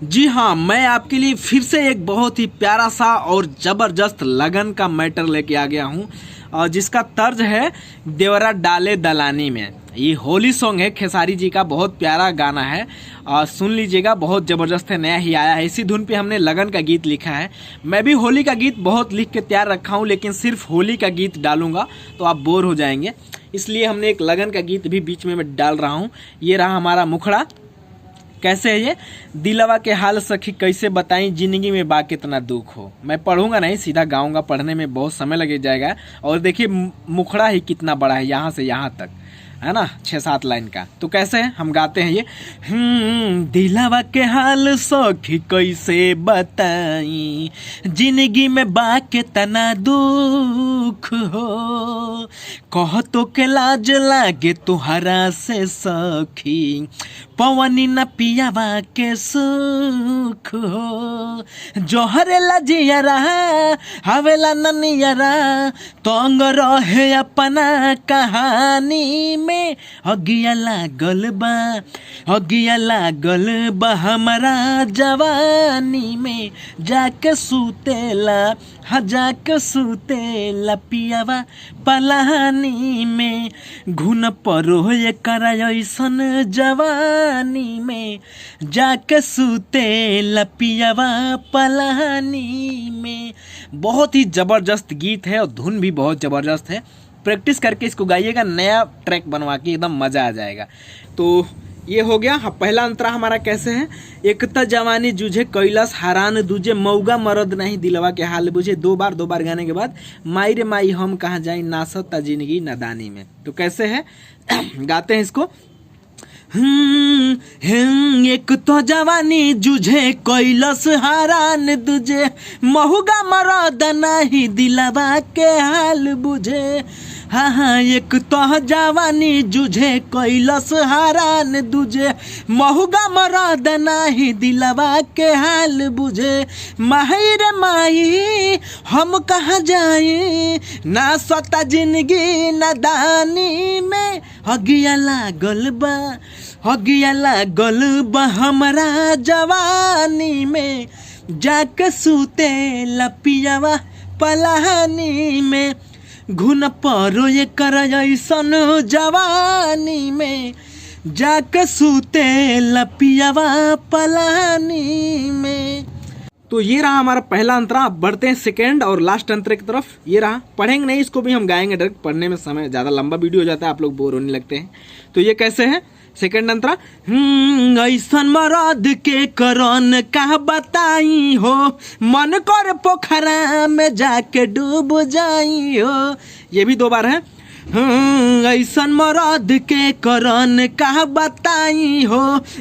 जी हाँ, मैं आपके लिए फिर से एक बहुत ही प्यारा सा और ज़बरदस्त लगन का मैटर लेके आ गया हूँ और जिसका तर्ज है देवरा डाले दलानी में। ये होली सॉन्ग है, खेसारी जी का बहुत प्यारा गाना है और सुन लीजिएगा, बहुत ज़बरदस्त है, नया ही आया है। इसी धुन पे हमने लगन का गीत लिखा है। मैं भी होली का गीत बहुत लिख के तैयार रखा हूँ, लेकिन सिर्फ होली का गीत डालूंगा तो आप बोर हो जाएंगे, इसलिए हमने एक लगन का गीत भी बीच में मैं डाल रहा हूँ। ये रहा हमारा मुखड़ा। कैसे है ये? दिलवा के हाल सखी कैसे बताई, जिंदगी में बा कितना दुख हो। मैं पढ़ूंगा नहीं, सीधा गाऊंगा, पढ़ने में बहुत समय लगे जाएगा। और देखिए मुखड़ा ही कितना बड़ा है, यहाँ से यहाँ तक है ना, 6-7 लाइन का। तो कैसे है हम गाते हैं ये। दिलवा के हाल सखी कैसे बताई, जिंदगी में बा कितना दुख हो। कह तो के लाज लागे तुहरा से सखी, पवनी न पियावा के सुख हो। जोहरे लजियरा हवेला ननियरा, तंग रहे अपना कहानी में। अगिया लागल बा हमारा जवानी में, जाके सुतेला जाके सुतेला पियावा पलानी में। घुन परो ये करा ऐसन जवानी में, जाके सुतेला पियावा पलानी में। बहुत ही ज़बरदस्त गीत है और धुन भी बहुत ज़बरदस्त है। प्रैक्टिस करके इसको गाइएगा, नया ट्रैक बनवा के एकदम मज़ा आ जाएगा। तो ये हो गया। हाँ, पहला अंतरा हमारा कैसे है। एक त जवानी जूझे कैलाश हैरान दूजे, मऊगा मरद नहीं दिलवा के हाल बुझे। दो बार गाने के बाद माई रे माई हम कहाँ जाई, नासता जिंदगी नादानी में। तो कैसे है गाते हैं इसको। एक तो जवानी जूझे कैलाश हैरान दूजे, मऊगा मरद नहीं दिलवा के हाल बुझे। हाँ, एक तो जवानी जूझे कैलाश हैरान दूजे, मऊगा मरद नाही दिलवा के हाल बुझे। माही रे माही हम कहाँ जाई, ना सता जिंदगी नादानी में। अगिया लागल बा हमारा जवानी में, जाके सूते लपियावा पलानी में। घुन परो ये कर ऐसन जवानी में, जाके सूते लपियावा पलानी में। तो ये रहा हमारा पहला अंतरा। अब बढ़ते हैं सेकेंड और लास्ट अंतरे की तरफ। ये रहा, पढ़ेंगे नहीं, इसको भी हम गाएंगे डायरेक्ट, पढ़ने में समय ज़्यादा लंबा वीडियो हो जाता है, आप लोग बोर होने लगते हैं। तो ये कैसे है सेकेंड अंतरा। ऐसन मरद के करन का बताई हो, मन कर पोखरा में जाके डूब जाई हो। ये भी 2 बार है। ऐसन मरद के करन का बताई हो,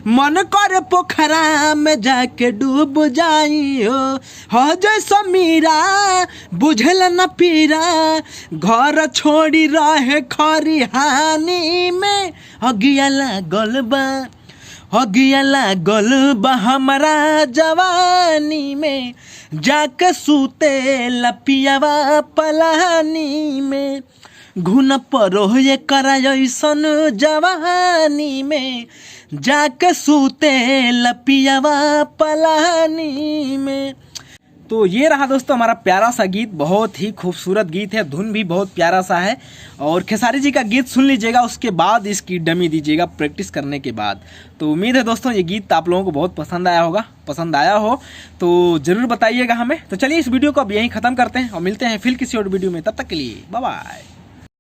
मन कर पोखरा में जाके डूब जाई हो। जैसा मीरा बुझल न पीरा, घर छोड़ी रहे खरिहानी में। अगिया लागल बा हमारा जवानी में, जाके सूते लपियावा पलानी में। घुन परो ये करा ऐसन जवानी में, जाके सूते लपियावा पलानी में। तो ये रहा दोस्तों हमारा प्यारा सा गीत, बहुत ही खूबसूरत गीत है, धुन भी बहुत प्यारा सा है। और खेसारी जी का गीत सुन लीजिएगा, उसके बाद इसकी डमी दीजिएगा प्रैक्टिस करने के बाद। तो उम्मीद है दोस्तों ये गीत आप लोगों को बहुत पसंद आया हो तो ज़रूर बताइएगा हमें। तो चलिए इस वीडियो को अब यहीं ख़त्म करते हैं और मिलते हैं फिर किसी और वीडियो में। तब तक के लिए बाय बाय।